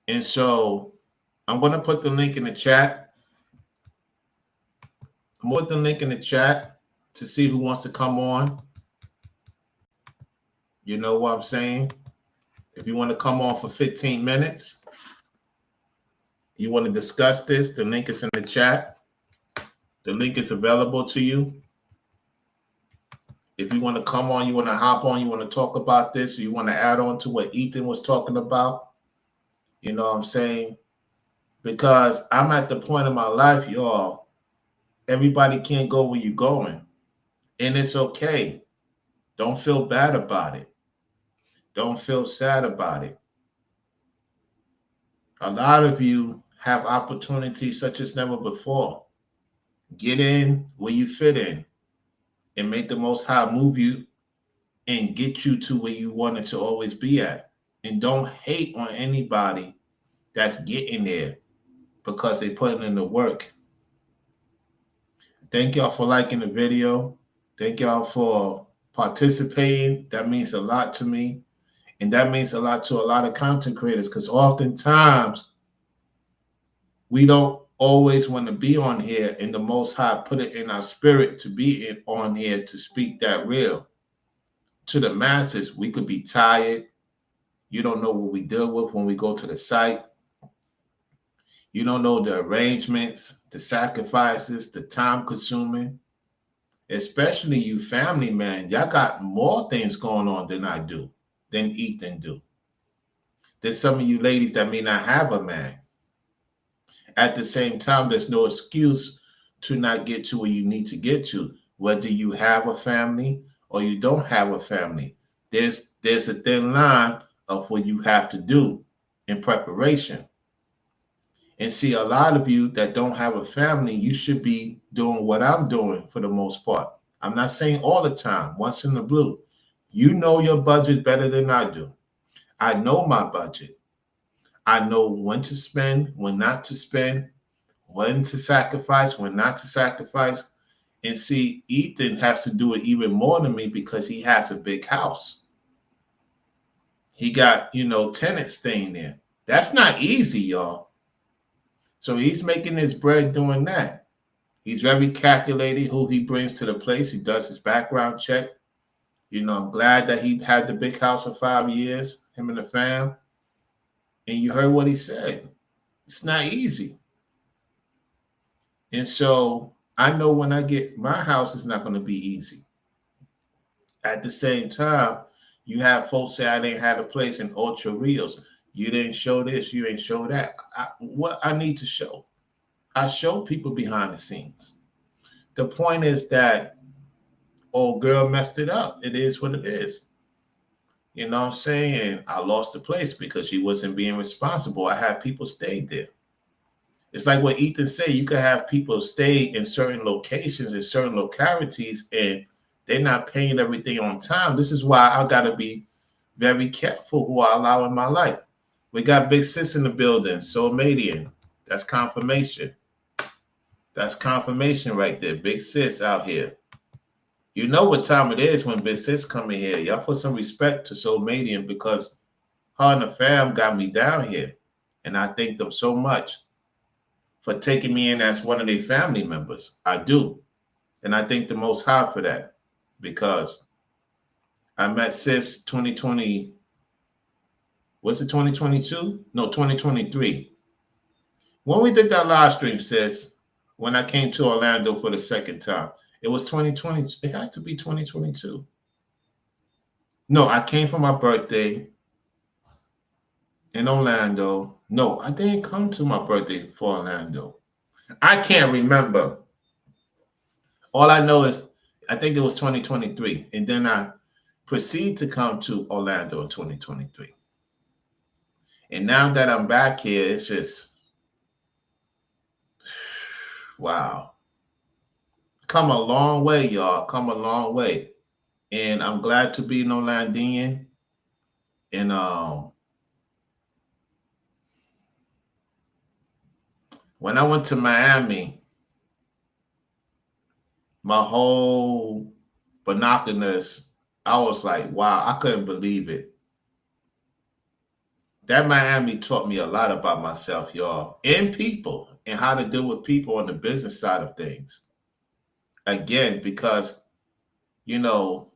And so I'm going to put the link in the chat. I'm going to put the link in the chat to see who wants to come on. You know what I'm saying? If you want to come on for 15 minutes, you want to discuss this, the link is in the chat. The link is available to you. If you want to come on, you want to hop on, you want to talk about this, or you want to add on to what Ethan was talking about, you know what I'm saying? Because I'm at the point in my life, y'all, everybody can't go where you're going. And it's okay. Don't feel bad about it. Don't feel sad about it. A lot of you have opportunities such as never before. Get in where you fit in and make the Most High move you and get you to where you wanted to always be at. And don't hate on anybody that's getting there because they're putting in the work. Thank y'all for liking the video. Thank y'all for participating. That means a lot to me. And that means a lot to a lot of content creators because oftentimes we don't always want to be on here, and the Most High put it in our spirit to be on here to speak that real. To the masses, we could be tired. You don't know what we deal with when we go to the site. You don't know the arrangements, the sacrifices, the time consuming. Especially you family, man. Y'all got more things going on than I do, than Ethan do. There's some of you ladies that may not have a man. At the same time, there's no excuse to not get to where you need to get to, whether you have a family or you don't have a family. There's a thin line of what you have to do in preparation. And see, a lot of you that don't have a family, you should be doing what I'm doing for the most part. I'm not saying all the time, once in the blue. You know your budget better than I do. I know my budget. I know when to spend, when not to spend, when to sacrifice, when not to sacrifice. And see, Ethan has to do it even more than me because he has a big house. He got, tenants staying there. That's not easy, y'all. So he's making his bread doing that. He's very calculated who he brings to the place. He does his background check. I'm glad that he had the big house for 5 years, him and the fam. And you heard what he said. It's not easy. And so I know when I get my house, it's not going to be easy. At the same time, you have folks say I didn't have a place in Ultra Rios. You didn't show this, you ain't show that. What I need to show? I show people behind the scenes. The point is that old girl messed it up. It is what it is. You know what I'm saying? I lost the place because she wasn't being responsible. I had people stay there. It's like what Ethan said. You could have people stay in certain locations, in certain localities, and they're not paying everything on time. This is why I got to be very careful who I allow in my life. We got Big Sis in the building, Soulmadian. That's confirmation. That's confirmation right there. Big Sis out here. You know what time it is when Big Sis come in here. Y'all put some respect to Soulmadian because her and the fam got me down here. And I thank them so much for taking me in as one of their family members. I do. And I thank the Most High for that because I met Sis 2020. Was it 2022? No, 2023. When we did that live stream, Sis, when I came to Orlando for the second time, it was 2020. It had to be 2022. No, I came for my birthday in Orlando. No, I didn't come to my birthday for Orlando. I can't remember. All I know is I think it was 2023. And then I proceeded to come to Orlando in 2023. And now that I'm back here, it's just, wow. Come a long way, y'all. Come a long way. And I'm glad to be an Orlandian. And when I went to Miami, my whole binoculars, I was like, wow, I couldn't believe it. That Miami taught me a lot about myself, y'all, and people, and how to deal with people on the business side of things. Again, because, you know,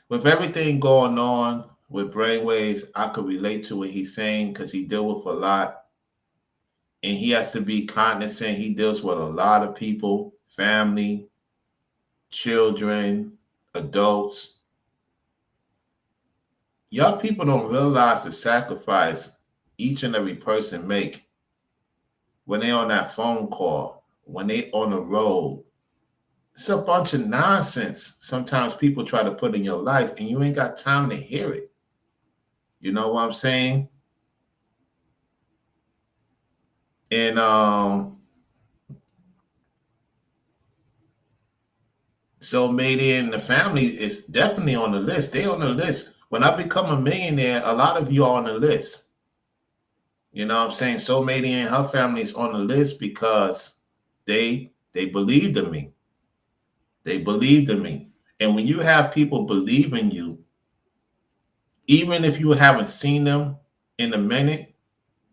with everything going on with brainwaves, I could relate to what he's saying because he deals with a lot, and he has to be cognizant. He deals with a lot of people, family, children, adults. Y'all people don't realize the sacrifice each and every person make when they on that phone call, when they on the road. It's a bunch of nonsense sometimes people try to put in your life and you ain't got time to hear it. You know what I'm saying? And so Mayday and the family is definitely on the list. They on the list. When I become a millionaire, a lot of you are on the list. You know what I'm saying? So Mayday and her family is on the list because they believed in me. They believed in me. And when you have people believe in you, even if you haven't seen them in a minute,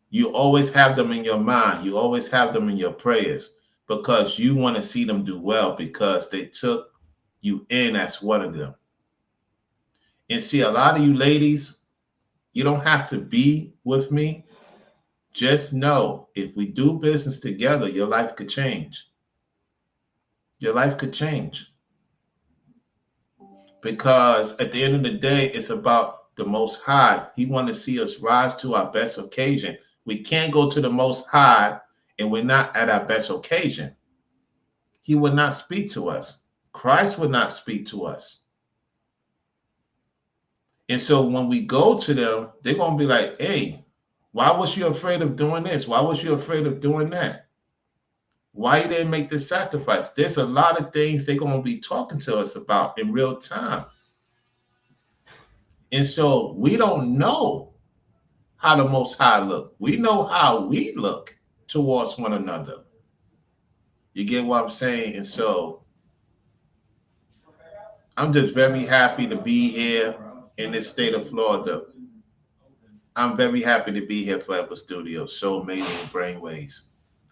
you always have them in your mind. You always have them in your prayers because you want to see them do well because they took you in as one of them. And see, a lot of you ladies, you don't have to be with me. Just know if we do business together, your life could change. Your life could change. Because at the end of the day, it's about the Most High. He wants to see us rise to our best occasion. We can't go to the Most High and we're not at our best occasion. He would not speak to us. Christ would not speak to us. And so when we go to them, they're going to be like, hey, why was you afraid of doing this? Why was you afraid of doing that? Why you didn't make this sacrifice? There's a lot of things they're going to be talking to us about in real time. And so we don't know how the Most High look. We know how we look towards one another. You get what I'm saying? And so I'm just very happy to be here in this state of Florida. I'm very happy to be here, Forever Studios, Soul Mania and Brainwaves.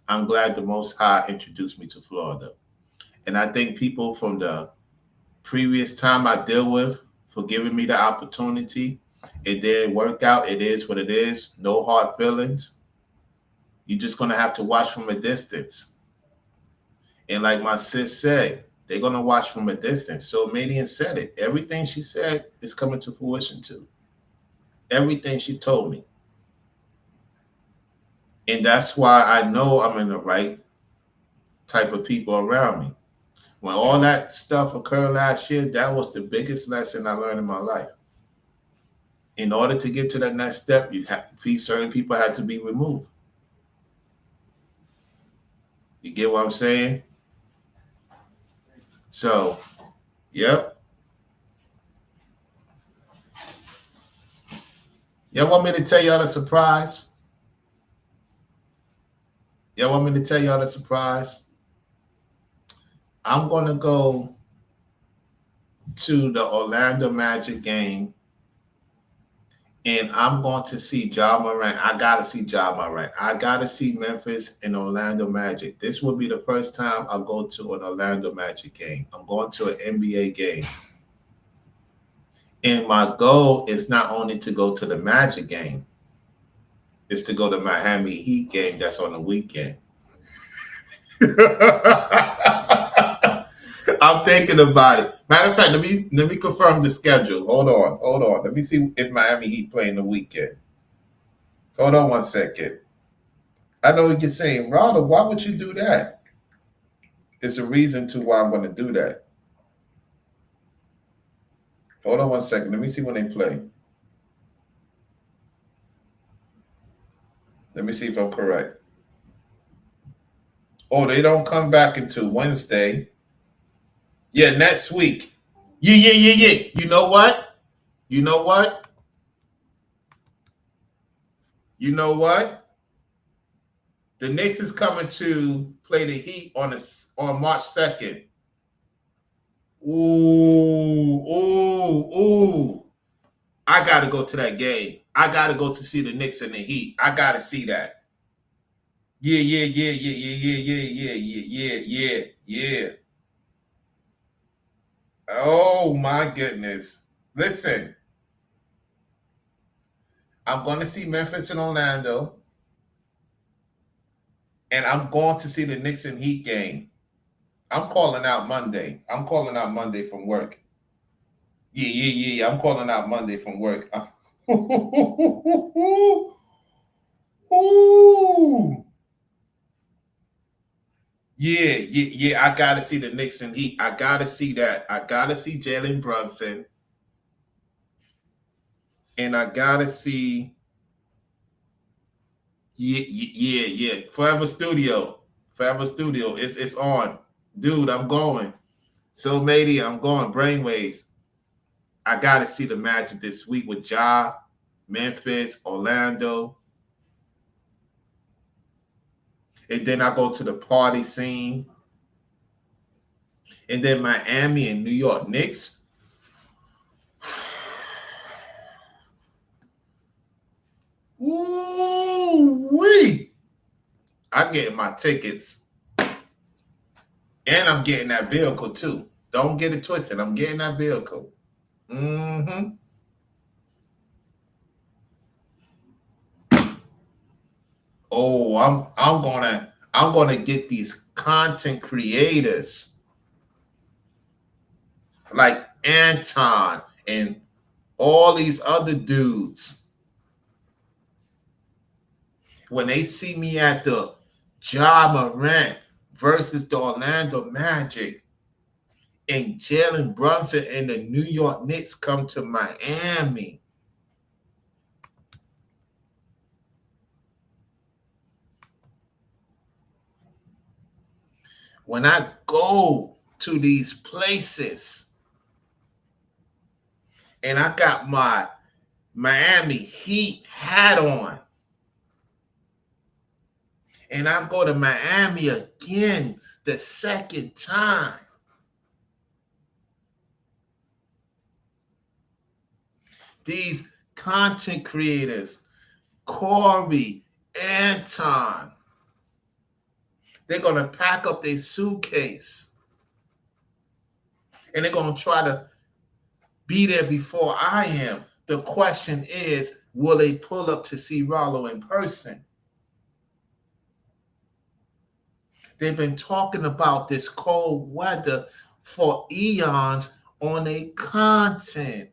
I'm glad the Most High introduced me to Florida. And I thank people from the previous time I deal with for giving me the opportunity. It didn't work out. It is what it is. No hard feelings. You're just going to have to watch from a distance. And like my sis said, they're going to watch from a distance. So Median said it. Everything she said is coming to fruition too. Everything she told me. And that's why I know I'm in the right type of people around me. When all that stuff occurred last year, that was the biggest lesson I learned in my life. In order to get to that next step, certain people had to be removed. You get what I'm saying? So, yep. Y'all want me to tell y'all the surprise? Y'all want me to tell y'all the surprise? I'm going to go to the Orlando Magic game, and I'm going to see Ja Morant. I got to see Ja Morant. I got to see Memphis and Orlando Magic. This will be the first time I go to an Orlando Magic game. I'm going to an NBA game. And my goal is not only to go to the Magic game, it's to go to Miami Heat game that's on the weekend. I'm thinking about it. Matter of fact, let me confirm the schedule. Hold on. Let me see if Miami Heat playing the weekend. Hold on 1 second. I know what you're saying, Ronald, why would you do that? There's a reason to why I'm going to do that. Hold on 1 second. Let me see when they play. Let me see if I'm correct. Oh, they don't come back until Wednesday. Yeah, next week. Yeah. You know what? You know what? You know what? The Knicks is coming to play the Heat on March 2nd. Ooh. I got to go to that game. I got to go to see the Knicks and the Heat. I got to see that. Yeah. Oh my goodness. Listen, I'm going to see Memphis and Orlando, and I'm going to see the Knicks and Heat game. I'm calling out Monday. I'm calling out Monday from work. Yeah. I'm calling out Monday from work. Ooh. Yeah. I gotta see the Knicks and Heat. I gotta see that. I gotta see Jalen Brunson, and I gotta see. Yeah. Forever Studio. It's on, dude. I'm going. So matey, I'm going. Brainwaves. I gotta see the Magic this week with Ja, Memphis, Orlando, and then I go to the party scene, and then Miami and New York Knicks. Ooh wee! I'm getting my tickets, and I'm getting that vehicle too. Don't get it twisted. I'm getting that vehicle. Mm-hmm. Oh, I'm gonna get these content creators like Anton and all these other dudes. When they see me at the Ja Morant versus the Orlando Magic, and Jalen Brunson and the New York Knicks come to Miami, when I go to these places and I got my Miami Heat hat on, and I go to Miami again the second time, these content creators, Corey, Anton, they're going to pack up their suitcase and they're going to try to be there before I am. The question is, will they pull up to see Rollo in person? They've been talking about this cold weather for eons on their content.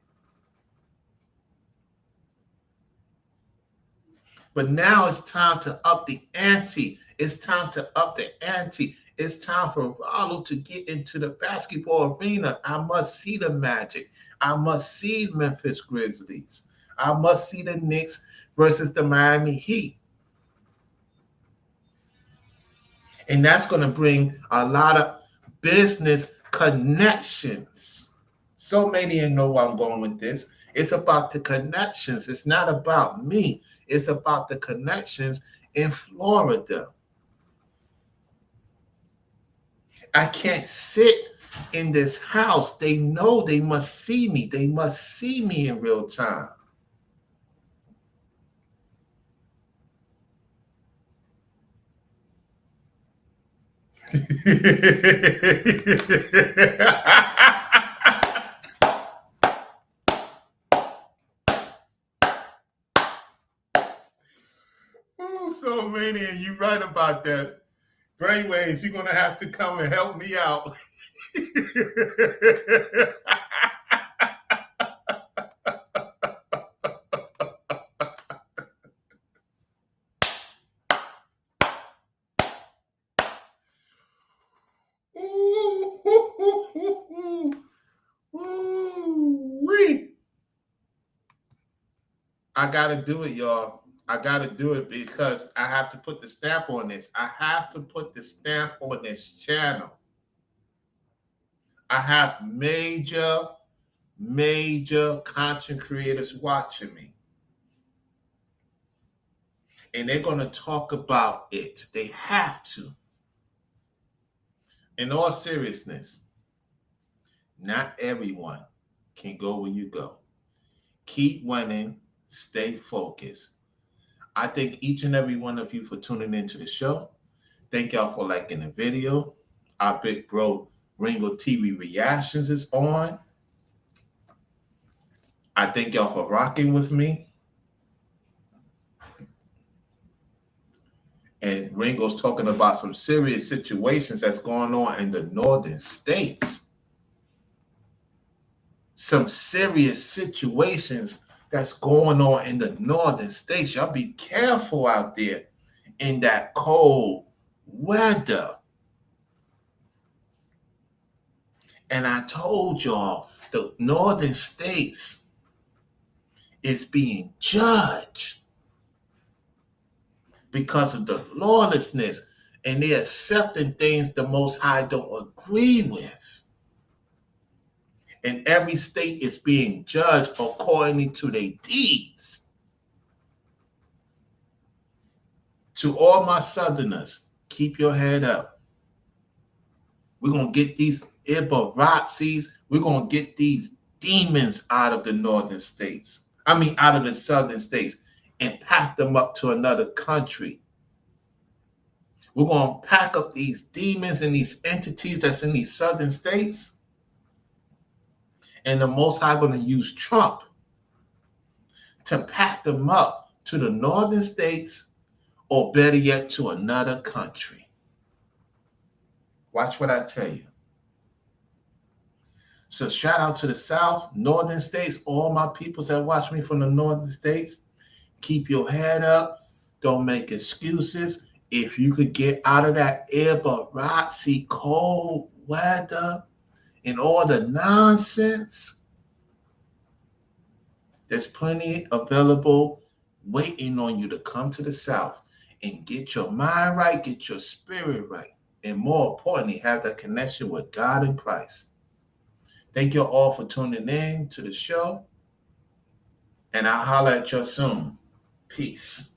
But now it's time to up the ante. It's time to up the ante. It's time for Rollo to get into the basketball arena. I must see the Magic. I must see Memphis Grizzlies. I must see the Knicks versus the Miami Heat. And that's going to bring a lot of business connections. So many of you know where I'm going with this. It's about the connections. It's not about me. It's about the connections in Florida. I can't sit in this house. They know they must see me. They must see me in real time. Oh, so many, and you right about that. Brainwaves, you're gonna have to come and help me out. Ooh-wee. I gotta do it, y'all. I got to do it because I have to put the stamp on this. I have to put the stamp on this channel. I have major content creators watching me. And they're going to talk about it. They have to. In all seriousness, not everyone can go where you go. Keep winning. Stay focused. I thank each and every one of you for tuning into the show. Thank y'all for liking the video. Our big bro Ringo TV Reactions is on. I thank y'all for rocking with me. And Ringo's talking about some serious situations that's going on in the northern states. Some serious situations that's going on in the northern states. Y'all be careful out there in that cold weather. And I told y'all the northern states is being judged because of the lawlessness, and they're accepting things the Most High don't agree with. And every state is being judged according to their deeds. To all my Southerners, keep your head up. We're going to get these Ibarazzis, we're going to get these demons out of the northern states. Out of the southern states, and pack them up to another country. We're going to pack up these demons and these entities that's in these southern states. And the Most High going to use Trump to pack them up to the northern states, or better yet, to another country. Watch what I tell you. So shout out to the South, northern states, all my peoples that watch me from the northern states. Keep your head up. Don't make excuses. If you could get out of that Ibarazzi cold weather and all the nonsense, there's plenty available waiting on you to come to the South and get your mind right, get your spirit right, and more importantly, have that connection with God and Christ. Thank you all for tuning in to the show, and I'll holler at you soon. Peace.